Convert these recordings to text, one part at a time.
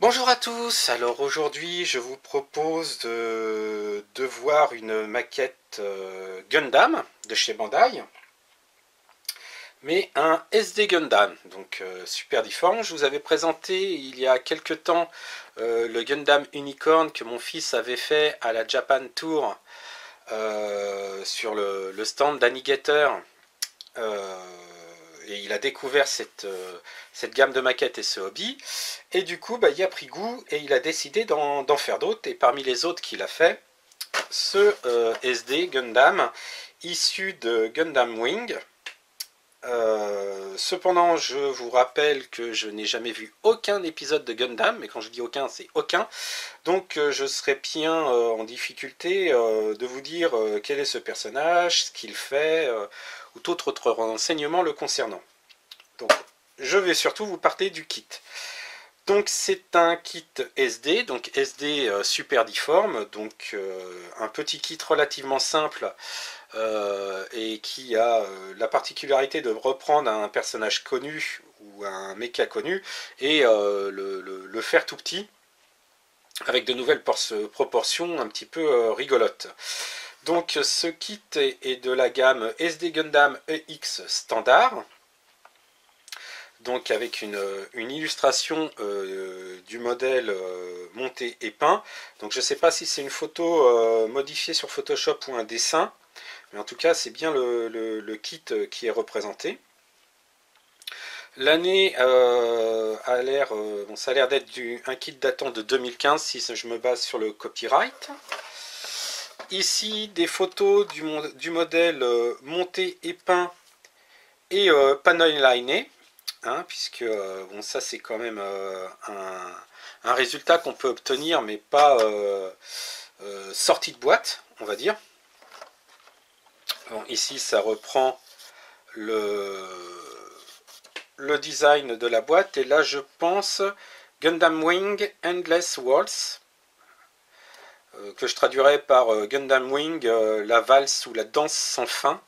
Bonjour à tous, alors aujourd'hui je vous propose de voir une maquette Gundam de chez Bandai, mais un SD Gundam, donc super difforme. Je vous avais présenté il y a quelques temps le Gundam Unicorn que mon fils avait fait à la Japan Tour sur le stand d'Anigator. Et il a découvert cette gamme de maquettes et ce hobby, et du coup il a pris goût et il a décidé d'en faire d'autres, et parmi les autres qu'il a fait, ce SD Gundam issu de Gundam Wing. Cependant, je vous rappelle que je n'ai jamais vu aucun épisode de Gundam, mais quand je dis aucun, c'est aucun. Donc je serais bien en difficulté de vous dire quel est ce personnage, ce qu'il fait, ou tout autre renseignement le concernant. Donc je vais surtout vous parler du kit. Donc c'est un kit SD, donc SD super difforme, donc un petit kit relativement simple et qui a la particularité de reprendre un personnage connu ou un mecha connu et le faire tout petit avec de nouvelles proportions un petit peu rigolotes. Donc ce kit est de la gamme SD Gundam EX standard, donc avec une illustration du modèle monté et peint. Donc je ne sais pas si c'est une photo modifiée sur Photoshop ou un dessin, mais en tout cas c'est bien le kit qui est représenté. L'année a l'air, ça a l'air d'être un kit datant de 2015 si je me base sur le copyright. Ici des photos du modèle monté et peint et panel liné. Puisque bon, ça c'est quand même un résultat qu'on peut obtenir, mais pas sorti de boîte, on va dire. Bon, ici ça reprend le design de la boîte, et là je pense Gundam Wing Endless Waltz, que je traduirais par Gundam Wing, la valse ou la danse sans fin.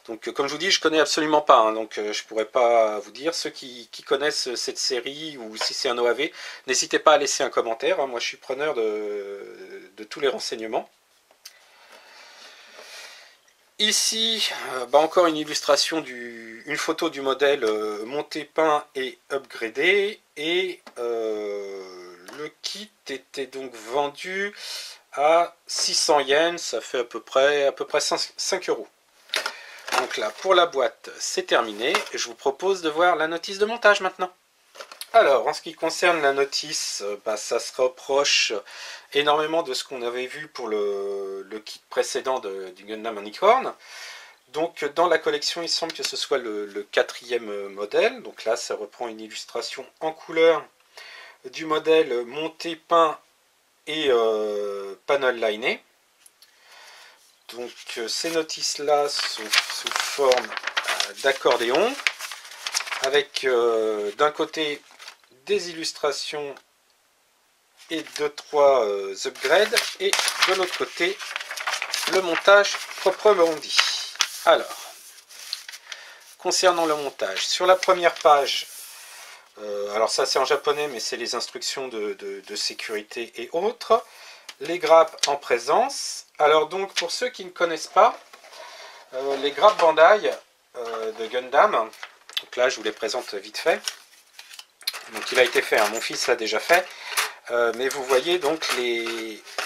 Donc comme je vous dis, je connais absolument pas, donc je pourrais pas vous dire. Ceux qui connaissent cette série, ou si c'est un OAV, n'hésitez pas à laisser un commentaire, moi je suis preneur de tous les renseignements. Ici, encore une illustration, une photo du modèle monté, peint et upgradé, et le kit était donc vendu à 600 yens, ça fait à peu près 5 euros. Donc là, pour la boîte, c'est terminé. Je vous propose de voir la notice de montage maintenant. Alors, en ce qui concerne la notice, ça se rapproche énormément de ce qu'on avait vu pour le kit précédent du Gundam Unicorn. Donc, dans la collection, il semble que ce soit le 4e modèle. Donc là, ça reprend une illustration en couleur du modèle monté, peint et panel liné. Donc ces notices-là sont sous forme d'accordéon, avec d'un côté des illustrations et 2-3 upgrades, et de l'autre côté le montage proprement dit. Alors, concernant le montage, sur la première page, alors ça c'est en japonais, mais c'est les instructions de sécurité et autres. Les grappes en présence. Alors donc pour ceux qui ne connaissent pas, les grappes Bandai de Gundam, donc là je vous les présente vite fait. Donc il a été fait, mon fils l'a déjà fait, mais vous voyez donc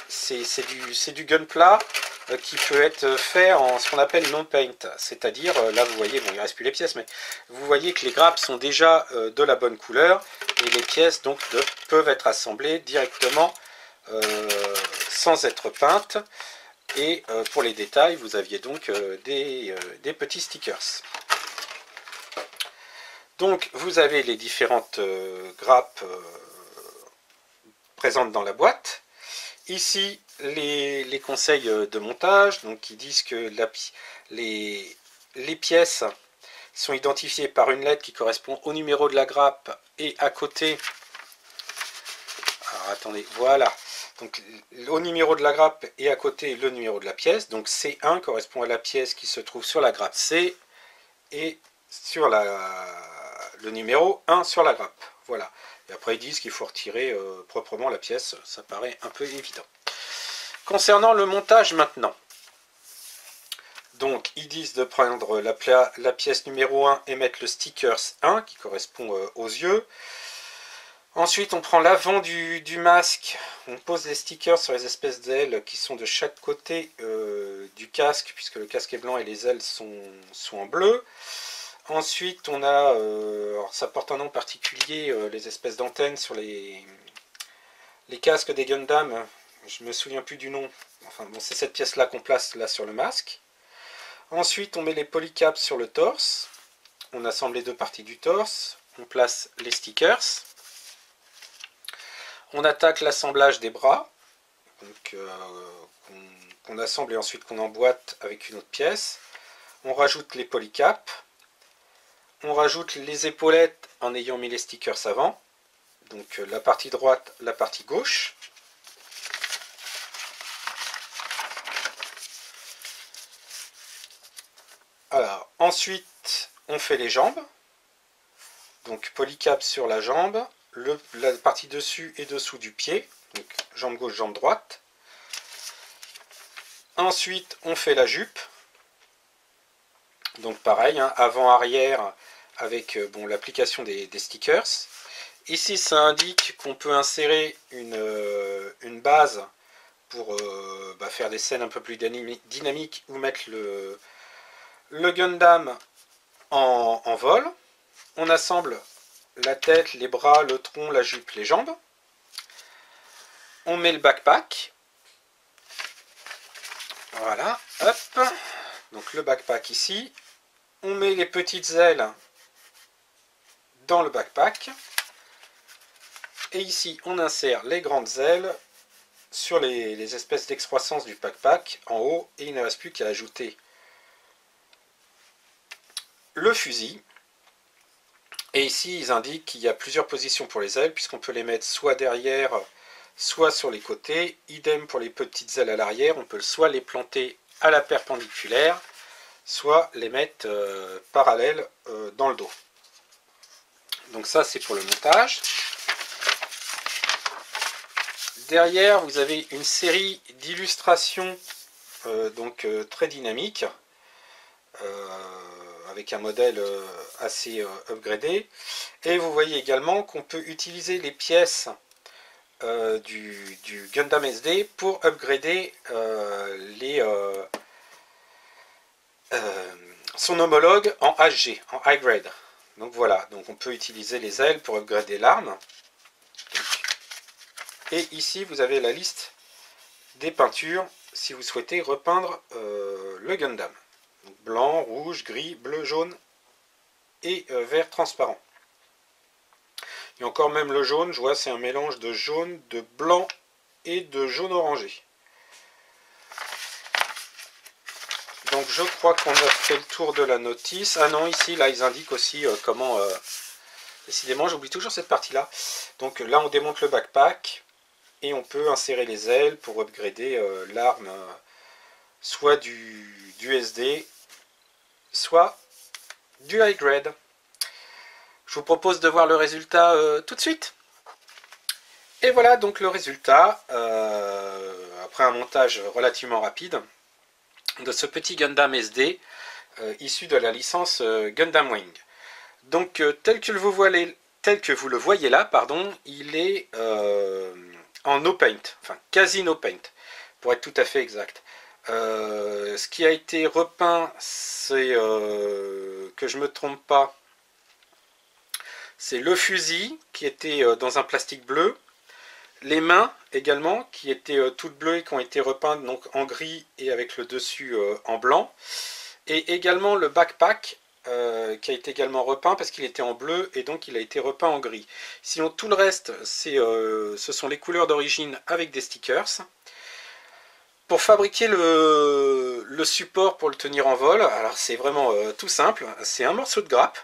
c'est du gunpla qui peut être fait en ce qu'on appelle non paint, c'est-à-dire là vous voyez, bon il ne reste plus les pièces, mais vous voyez que les grappes sont déjà de la bonne couleur, et les pièces donc peuvent être assemblées directement sans être peintes. Et pour les détails, vous aviez donc des petits stickers. Donc vous avez les différentes grappes présentes dans la boîte. Ici les conseils de montage, donc qui disent que les pièces sont identifiées par une lettre qui correspond au numéro de la grappe, et à côté, alors attendez, voilà. Donc au numéro de la grappe et à côté le numéro de la pièce. Donc C1 correspond à la pièce qui se trouve sur la grappe C, et sur le numéro 1 sur la grappe. Voilà. Et après ils disent qu'il faut retirer proprement la pièce, ça paraît un peu évident. Concernant le montage maintenant, donc ils disent de prendre la pièce numéro 1 et mettre le stickers 1 qui correspond aux yeux. Ensuite on prend l'avant du masque, on pose les stickers sur les espèces d'ailes qui sont de chaque côté du casque, puisque le casque est blanc et les ailes sont en bleu. Ensuite on a, alors ça porte un nom particulier, les espèces d'antennes sur les casques des Gundam, je me souviens plus du nom, enfin bon c'est cette pièce là qu'on place là sur le masque. Ensuite on met les polycaps sur le torse, on assemble les deux parties du torse, on place les stickers. On attaque l'assemblage des bras, qu'on assemble et ensuite qu'on emboîte avec une autre pièce. On rajoute les polycaps. On rajoute les épaulettes en ayant mis les stickers avant. Donc la partie droite, la partie gauche. Alors, ensuite, on fait les jambes. Donc polycap sur la jambe. La partie dessus et dessous du pied, donc jambe gauche, jambe droite. Ensuite, on fait la jupe. Donc pareil, hein, avant-arrière avec bon, l'application des stickers. Ici, ça indique qu'on peut insérer une base pour faire des scènes un peu plus dynamiques ou mettre le Gundam en vol. On assemble la tête, les bras, le tronc, la jupe, les jambes. On met le backpack. Voilà, hop. Donc le backpack ici. On met les petites ailes dans le backpack. Et ici, on insère les grandes ailes sur les espèces d'excroissance du backpack en haut. Et il ne reste plus qu'à ajouter le fusil. Et ici, ils indiquent qu'il y a plusieurs positions pour les ailes, puisqu'on peut les mettre soit derrière, soit sur les côtés. Idem pour les petites ailes à l'arrière, on peut soit les planter à la perpendiculaire, soit les mettre parallèles dans le dos. Donc ça, c'est pour le montage. Derrière, vous avez une série d'illustrations très dynamiques. Avec un modèle assez upgradé. Et vous voyez également qu'on peut utiliser les pièces du Gundam SD pour upgrader son homologue en HG, en high grade. Donc voilà, donc on peut utiliser les ailes pour upgrader l'arme. Et ici vous avez la liste des peintures si vous souhaitez repeindre le Gundam. Donc blanc, rouge, gris, bleu, jaune et vert transparent. Et encore même le jaune, je vois c'est un mélange de jaune, de blanc et de jaune orangé. Donc je crois qu'on a fait le tour de la notice. Ah non, ici, là, ils indiquent aussi comment... décidément, j'oublie toujours cette partie-là. Donc là, on démonte le backpack et on peut insérer les ailes pour upgrader l'arme, soit du SD, soit du high grade. Je vous propose de voir le résultat tout de suite. Et voilà donc le résultat, après un montage relativement rapide, de ce petit Gundam SD issu de la licence Gundam Wing. Donc tel que vous le voyez là, pardon, il est en no paint, enfin quasi no paint, pour être tout à fait exact. Ce qui a été repeint, c'est que je me trompe pas, c'est le fusil qui était dans un plastique bleu, les mains également qui étaient toutes bleues et qui ont été repeintes donc en gris et avec le dessus en blanc, et également le backpack qui a été également repeint parce qu'il était en bleu et donc il a été repeint en gris. Sinon tout le reste ce sont les couleurs d'origine avec des stickers. Pour fabriquer le support pour le tenir en vol, alors c'est vraiment tout simple, c'est un morceau de grappe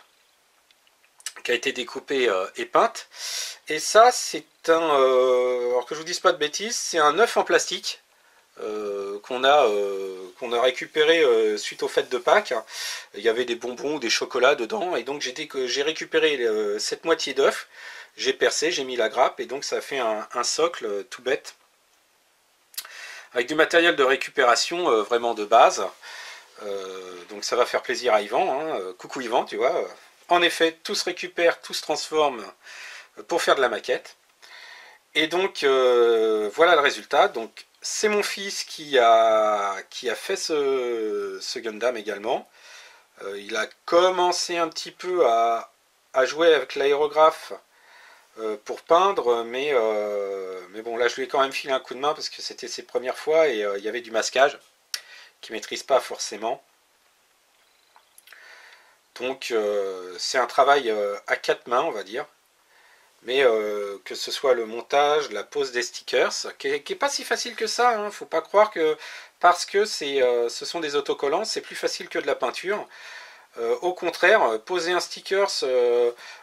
qui a été découpé et peinte, et ça c'est alors que je vous dise pas de bêtises, c'est un œuf en plastique qu'on qu'on a récupéré suite aux fêtes de Pâques. Il y avait des bonbons ou des chocolats dedans, et donc j'ai récupéré cette moitié d'œuf, j'ai percé, j'ai mis la grappe, et donc ça fait un socle tout bête, avec du matériel de récupération vraiment de base. Donc ça va faire plaisir à Yvan, hein. Coucou Yvan, tu vois. En effet, tout se récupère, tout se transforme pour faire de la maquette. Et donc voilà le résultat. Donc c'est mon fils qui a fait ce Gundam également. Il a commencé un petit peu à jouer avec l'aérographe pour peindre, mais bon, là je lui ai quand même filé un coup de main parce que c'était ses premières fois et il y avait du masquage qu'il ne maîtrise pas forcément. Donc c'est un travail à quatre mains, on va dire. Mais que ce soit le montage, la pose des stickers, qui est pas si facile que ça, hein. Faut pas croire que parce que ce sont des autocollants, c'est plus facile que de la peinture. Au contraire, poser un stickers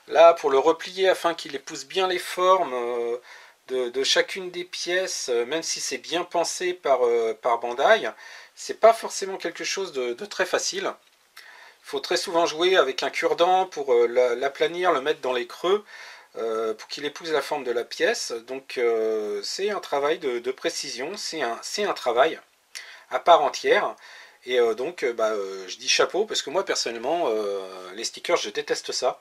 là pour le replier afin qu'il épouse bien les formes de chacune des pièces, même si c'est bien pensé par Bandai, c'est pas forcément quelque chose de très facile. Il faut très souvent jouer avec un cure-dent pour l'aplanir, le mettre dans les creux pour qu'il épouse la forme de la pièce. Donc c'est un travail de précision, c'est un travail à part entière. Et donc je dis chapeau parce que moi personnellement les stickers je déteste ça.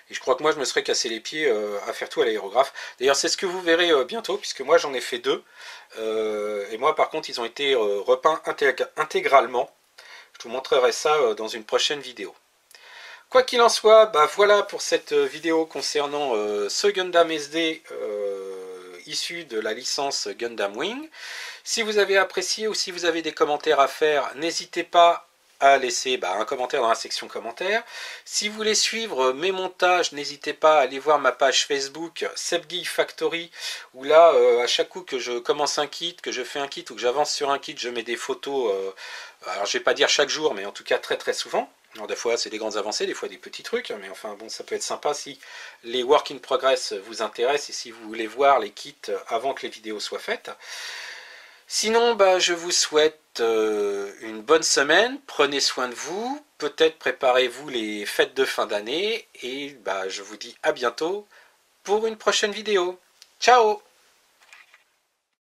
Et je crois que moi je me serais cassé les pieds à faire tout à l'aérographe. D'ailleurs c'est ce que vous verrez bientôt puisque moi j'en ai fait deux. Et moi par contre ils ont été repeints intégralement. Je vous montrerai ça dans une prochaine vidéo. Quoi qu'il en soit, voilà pour cette vidéo concernant ce Gundam SD issu de la licence Gundam Wing. Si vous avez apprécié ou si vous avez des commentaires à faire, n'hésitez pas à laisser un commentaire dans la section commentaires. Si vous voulez suivre mes montages, n'hésitez pas à aller voir ma page Facebook Sebguy Factory, où là, à chaque coup que je commence un kit, que je fais un kit ou que j'avance sur un kit, je mets des photos, alors je vais pas dire chaque jour, mais en tout cas très très souvent. Alors des fois c'est des grandes avancées, des fois des petits trucs, mais enfin bon, ça peut être sympa si les work in progress vous intéressent et si vous voulez voir les kits avant que les vidéos soient faites. Sinon, je vous souhaite une bonne semaine, prenez soin de vous, peut-être préparez-vous les fêtes de fin d'année, et je vous dis à bientôt pour une prochaine vidéo. Ciao!